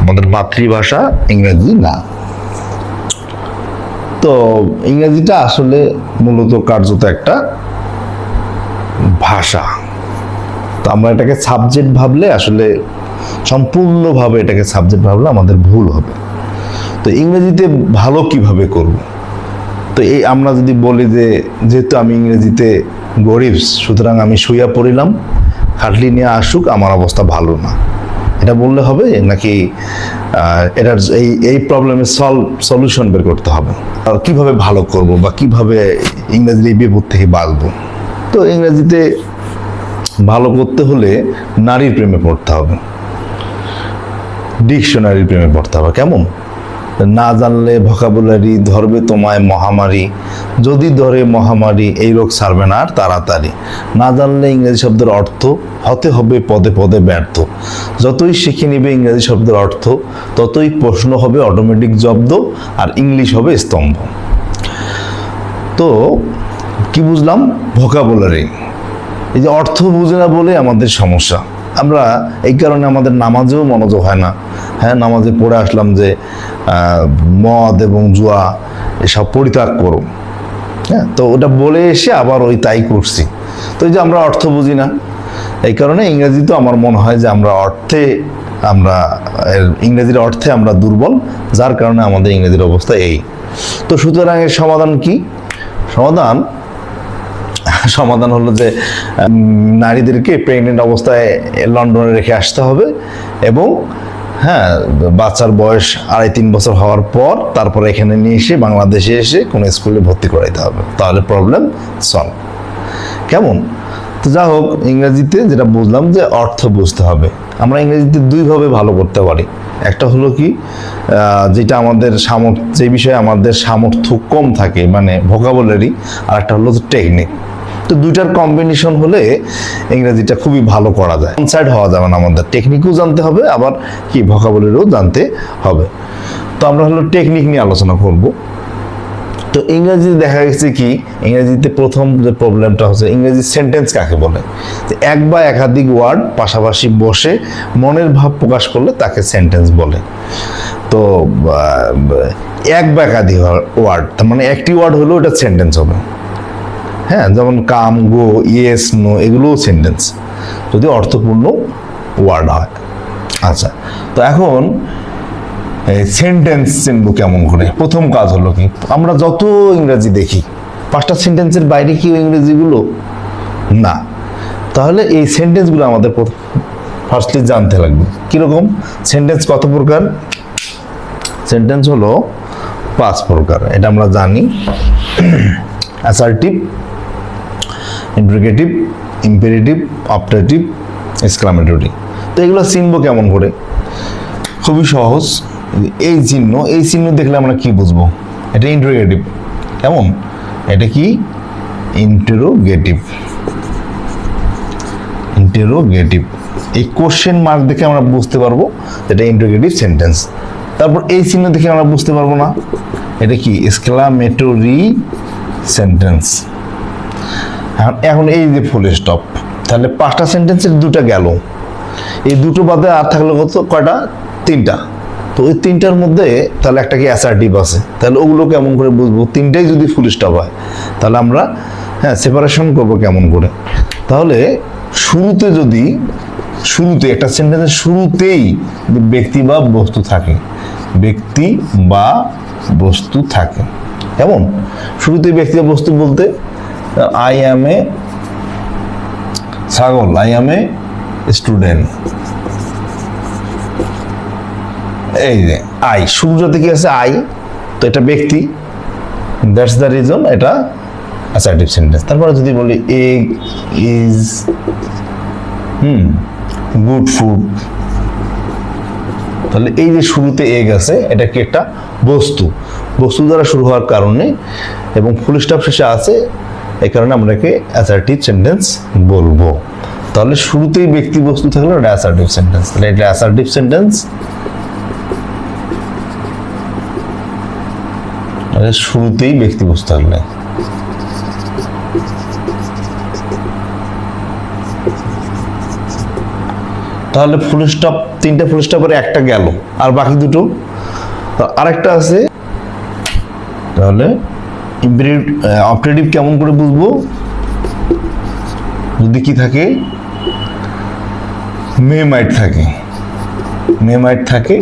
আমাদের মাতৃভাষা ইংরেজি না। তো ইংরেজিটা আসলে মূলত কার্যত একটা ভাষা। তো আমরা এটাকে সাবজেক্ট ভাবলে আসলে সম্পূর্ণভাবে এটাকে সাবজেক্ট ভাবলে আমাদের ভুল হবে। তো ইংরেজিতে ভালো কিভাবে করব? তো এই আমরা যদি বলি যে যেহেতু আমি ইংরেজিতে গরিব, সুতরাং আমি শুইয়া পড়িলাম, খাটলি নিয়ে আসুক, আমার অবস্থা ভালো না, এটা বললে হবে নাকি এটার এই প্রবলেমের সলিউশন বের করতে হবে? আর কিভাবে ভালো করব বা কিভাবে ইংরেজির এই বিপদ থেকে বাঁচবো? তো ইংরেজিতে ভালো করতে হলে নারীর প্রেমে পড়তে হবে, ডিকশনারির প্রেমে পড়তে হবে। কেমন? না জানলে ভোকাবুলারি ধরবে তোমায় মহামারী, যদি ধরে মহামারী এই রোগ সারবে না আর তাড়াতাড়ি। না জানলে ইংরেজি শব্দের অর্থ হতে হবে পদে পদে ব্যর্থ। যতই শিখে নিবে ইংরেজি শব্দের অর্থ, ততই প্রশ্ন হবে অটোমেটিক জব্দ, আর ইংলিশ হবে স্তম্ভ। তো কি বুঝলাম? ভোকাবুলারি, এই যে অর্থ বুঝে না বলে আমাদের সমস্যা। আমরা এই কারণে আমাদের নামাজেও মনোযোগ হয় না। হ্যাঁ, নামাজে পড়ে আসলাম যে মদ এবং জুয়া এসব পরিত্যাগ করো, হ্যাঁ, তো ওটা বলে এসে আবার ওই তাই করছি। তো এই যে আমরা অর্থ বুঝি না, এই কারণে ইংরেজি তো আমার মনে হয় যে ইংরেজির অর্থে আমরা দুর্বল, যার কারণে আমাদের ইংরেজির অবস্থা এই। তো সুতরাং এর সমাধান কি? সমাধান হলো যে নারীদেরকে প্রেগনেন্ট অবস্থায় লন্ডনে রেখে আসতে হবে এবং হ্যাঁ, বাচ্চার বয়স 2.5-3 বছর হওয়ার পর তারপরে এখানে নিয়ে এসে বাংলাদেশে এসে কোনো স্কুলে ভর্তি করাইতে হবে, তাহলে প্রবলেম সলভ। কেমন? তো যা হোক, ইংরেজিতে যেটা বুঝলাম যে অর্থ বুঝতে হবে। আমরা ইংরেজিতে দুইভাবে ভালো করতে পারি। একটা হলো কি, যেটা আমাদের যে বিষয়ে আমাদের সামর্থ্য কম থাকে, মানে ভোকাবুলারি, আর একটা হলো টেকনিক। তো দুইটার কম্বিনেশন হলে ইংরেজিটা খুবই ভালো করা যায়। ওয়ান সাইড হওয়া যাবে না, আমাদের টেকনিকও জানতে হবে, আবার কি ভোকাবুলারিও জানতে হবে। তো আমরা হলো টেকনিক নিয়ে আলোচনা করব। তো ইংরেজিতে দেখা গেছে কি, ইংরেজিতে প্রথম যে প্রবলেমটা হচ্ছে ইংরেজি সেন্টেন্স কাকে বলে? এক বা একাধিক ওয়ার্ড পাশাপাশি বসে মনের ভাব প্রকাশ করলে তাকে সেন্টেন্স বলে। তো এক বা একাধিক ওয়ার্ড, তার মানে একটি ওয়ার্ড হলেও এটা সেন্টেন্স হবে। হ্যাঁ, যেমন কাম, গো, ইয়েস, নো, এগুলোও সেন্টেন্স যদি অর্থপূর্ণ ওয়ার্ড হয়। আচ্ছা, তো এখন সেন্টেন্স চিনবো কেমন করে? প্রথম কাজ হলো কি, আমরা যত ইংরেজি দেখি 5টা সেন্টেন্সের বাইরে কি ইংরেজিগুলো না? তাহলে এই সেন্টেন্সগুলো আমাদের ফার্স্টলি জানতে লাগবে। কিরকম সেন্টেন্স? কত প্রকার? সেন্টেন্স হলো 5 প্রকার, এটা আমরা জানি। Assertive, interrogative, imperative, optative, exclamatory. তো এগুলো চিনবো কেমন করে? খুবই সহজ। এই চিহ্ন দেখলে আমরা কি বুঝবো? এটা ইন্টারোগেটিভ। কেমন? এটা কি? ইন্টারোগেটিভ। এই কোশ্চেন মার্ক দেখে আমরা বুঝতে পারবো এটা ইন্টারোগেটিভ সেন্টেন্স। তারপর এই চিহ্ন দেখে আমরা বুঝতে পারবো না, এটা কি? Exclamatory sentence. এখন এই যে ফুল স্টপ, তাহলে 5টা সেন্টেন্সের 2টা গেল, এই দুটো বাদে আর থাকলো কয়টা? 3টা। তো ওই 3টার মধ্যে তাহলে একটা কি অ্যাসার্টিভ আছে, তাহলে ওগুলো কেমন করে বুঝবো? 3টাই যদি ফুল স্টপ হয় তাহলে আমরা সেপারেশন করবো কেমন করে? তাহলে শুরুতে একটা সেন্টেন্সের শুরুতেই ব্যক্তি বা বস্তু থাকে, কেমন? শুরুতেই ব্যক্তি বা বস্তু বলতে আই অ্যাম এ ছাগল, আই অ্যাম এ স্টুডেন্ট। এই যে আই, শুরুটাতে কি আছে? আই, তো এটা ব্যক্তি, দ্যাটস দ্য রিজন এটা অ্যাসার্টিভ সেন্টেন্স। তারপরে যদি বলি এগ ইজ গুড ফুড, তাহলে এই যে শুরুতে এগ আছে, এটা কি? একটা বস্তু দ্বারা শুরু হওয়ার কারণে এবং ফুল স্টপ শেষে আছে, এই কারণে আমরা একে অ্যাসার্টিভ সেন্টেন্স বলবো। তাহলে শুরুতেই ব্যক্তি বস্তু থাকলে এটা অ্যাসার্টিভ সেন্টেন্স। তাহলে এটা অ্যাসার্টিভ সেন্টেন্স, শুরুতেই ব্যক্তি বস্তু থাকলে। তাহলে ফুল স্টপ, তিনটা ফুল স্টপের একটা গেল, আর বাকি দুটো আরেকটা আছে। তাহলে ইম্পেরেটিভ অপারেটিভ কেমন করে বুঝবো? যদি কি থাকে, মেমাইট থাকে, মেমাইট থাকে,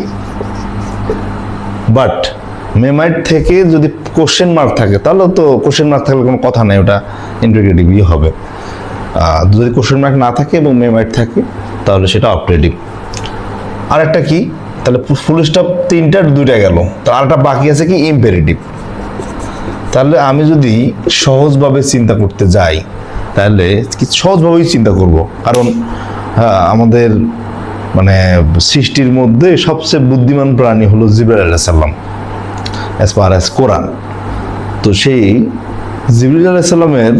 বাট মেমাইট থেকে যদি কোশ্চেন মার্ক থাকে তাহলে তো কোশ্চেন মার্ক থাকলে কোনো কথা নাই, ওটা ইন্টিগ্রেটিভই হবে। যদি কোশ্চেন মার্ক না থাকে এবং মেমাইট থাকে তাহলে সেটা অপারেটিভ। আর একটা কি, তাহলে ফুল স্টপ তিনটার দুইটা গেল, তো আরেকটা বাকি আছে কি, ইম্পেরেটিভ। তাহলে আমি যদি সহজভাবে চিন্তা করতে যাই তাহলে সহজভাবেই চিন্তা করব, কারণ আমাদের মানে সৃষ্টির মধ্যে সবচেয়ে বুদ্ধিমান প্রাণী হলো জিবরাইল আলাইহিস সালাম অ্যাজ পার অ্যাজ কোরআন। তো সেই জিবরাইল আলাইহিস সালামের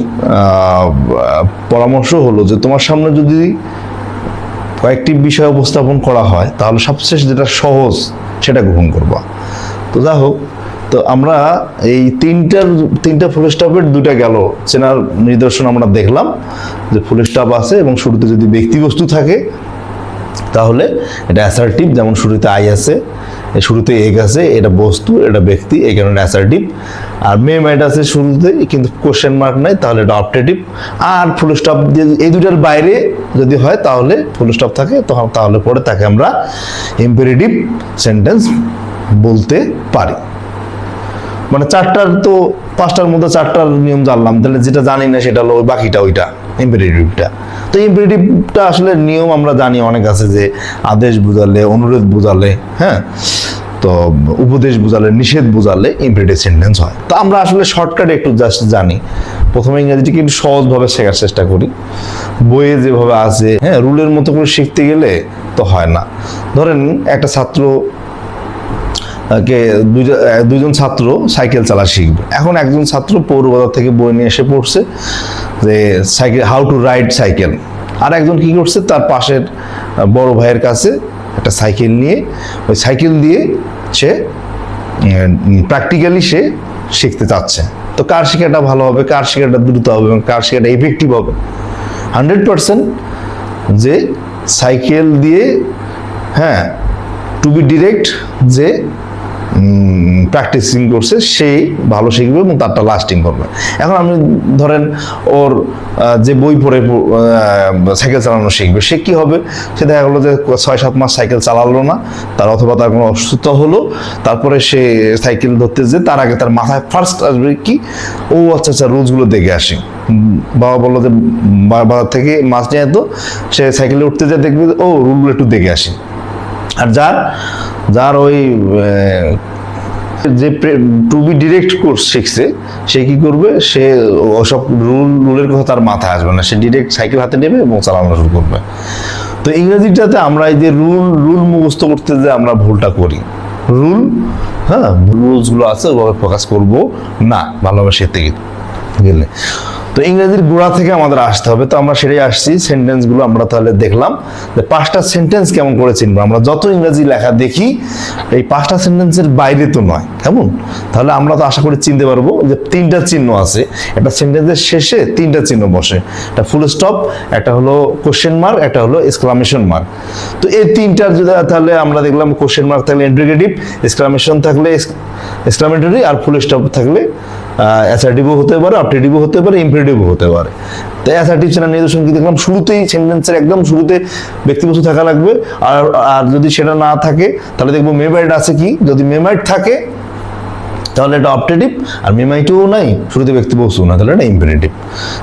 পরামর্শ হলো যে তোমার সামনে যদি কয়েকটি বিষয় উপস্থাপন করা হয় তাহলে সবচেয়ে যেটা সহজ সেটা গ্রহণ করবা। তো যাই হোক, তো আমরা এই তিনটা ফুল স্টপের দুটা গেল চেনার নিদর্শন আমরা দেখলাম, যে ফুল স্টপ আছে এবং শুরুতে যদি ব্যক্তিবস্তু থাকে তাহলে এটা অ্যাসার্টিভ, যেমন শুরুতে আই আছে, শুরুতে এগ আছে, এটা বস্তু, এটা ব্যক্তি, এই কারণে অ্যাসার্টিভ। আর মেমাইট আছে শুরুতে কিন্তু কোশ্চেন মার্ক নাই, তাহলে এটা অপারেটিভ। আর ফুল স্টপ দিয়ে এই দুটার বাইরে যদি হয় তাহলে ফুল স্টপ থাকে, তাহলে পরে তাকে আমরা ইম্পেরেটিভ সেন্টেন্স বলতে পারি। মানে চারটার তো পাঁচটার মধ্যে চারটার নিয়ম জানলাম, তাহলে যেটা জানি না সেটা হলো ওই বাকিটা, ওইটা ইম্পেরেটিভটা। তো ইম্পেরেটিভটা আসলে নিয়ম আমরা জানি অনেক আছে, যে আদেশ বোঝালে, অনুরোধ বোঝালে, হ্যাঁ, তো উপদেশ বোঝালে, নিষেধ বোঝালে ইম্পেরেটিভ সেন্টেন্স হয়। তো আমরা আসলে শর্টকাটে একটু জাস্ট জানি, প্রথমে ইংরেজিটিকে একটু সহজভাবে শেখার চেষ্টা করি, বইয়ে যেভাবে আছে, হ্যাঁ, রুলের মতো করে শিখতে গেলে তো হয় না। ধরেন একটা ছাত্র দুইজন ছাত্র সাইকেল চালা শিখবে। এখন একজন ছাত্র পৌরবাজার থেকে বই নিয়ে এসে পড়ছে যে cycle, how to ride cycle. আর একজন কি করছে, তার পাশের বড় ভাইয়ের কাছে একটা সাইকেল নিয়ে ওই সাইকেল দিয়ে সে প্র্যাকটিক্যালি সে শিখতে চাচ্ছে। তো কার শেখাটা ভালো হবে, কার শেখাটা দ্রুত হবে এবং কার শেখাটা ইফেক্টিভ হবে? 100% যে সাইকেল দিয়ে, হ্যাঁ, টু বি ডিরেক্ট, যে প্র্যাকটিসিং করছে সেই ভালো শিখবে এবং তারটা লাস্টিং করবে। এখন আমি ধরেন ওর যে বই পড়ে সাইকেল চালানো শিখবে, সে কি হবে, সে দেখা গেলো যে 6-7 মাস সাইকেল চালালো না, তার অথবা তার কোনো অসুস্থতা হলো, তারপরে সে সাইকেল ধরতে যে তার আগে তার মাথায় ফার্স্ট আসবে কি, ও আচ্ছা আচ্ছা রুলসগুলো দেখে আসি। বাবা বললো যে বাজার থেকে মাছ নিয়ে যেত, সে সাইকেলে উঠতে যায় দেখবে ও রুলগুলো একটু দেখে আসি। আর যার ওই যে টু বি ডিরেক্ট কোর্স শিখছে, সে কি করবে, সে ওসব রুলের কথা তার মাথায় আসবে না, সে ডিরেক্ট সাইকেল হাতে নেবে এবং চালানো শুরু করবে। তো ইংরেজিটাতে আমরা এই যে রুল মুখস্থ করতে যে আমরা ভুলটা করি, রুল, হ্যাঁ, রুলসগুলো আছে ওভাবে ফোকাস করবো না ভালোভাবে শিখতে গেলে। তো ইংরেজির গোড়া থেকে আমাদের আসতে হবে, তো আমরা সেটাই আসছি। সেন্টেন্সগুলো আমরা তাহলে দেখলাম যে 5টা সেন্টেন্স কেমন করে চিনবো। আমরা যত ইংরেজি লেখা দেখি এই 5টা সেন্টেন্সের বাইরে তো নয়, কেমন? তাহলে আমরা তো আশা করি চিনতে পারবো যে 3টা চিহ্ন আছে, একটা সেন্টেন্সের শেষে 3টা চিহ্ন বসে, একটা ফুল স্টপ, একটা হলো কোশ্চেন মার্ক, একটা হলো এক্সক্লামেশন মার্ক। তো এই 3টার যদি তাহলে আমরা দেখলাম কোশ্চেন মার্ক থাকলে ইন্টিগ্রেটিভ, এক্সক্লামেশন থাকলে এক্সক্লামেটরি, আর ফুল স্টপ থাকলে অ্যাসার্টিভও হতে পারে, অপারেটিভও হতে পারে, ইম্পারেটিভও হতে পারে। তো অ্যাসার্টিভ সেটা নিদর্শন কি দেখলাম, শুরুতেই সেন্টেন্সের একদম শুরুতে ব্যক্তিবস্তু থাকা লাগবে। আর যদি সেটা না থাকে তাহলে দেখবো মেমাইট আছে কি, যদি মেমাইট থাকে তাহলে এটা অপারেটিভ, আর মেমাইটও নাই, শুরুতে ব্যক্তিবস্তু না, তাহলে এটা ইম্পারেটিভ।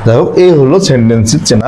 যাই হোক, এই হলো সেন্টেন্সের চেনা।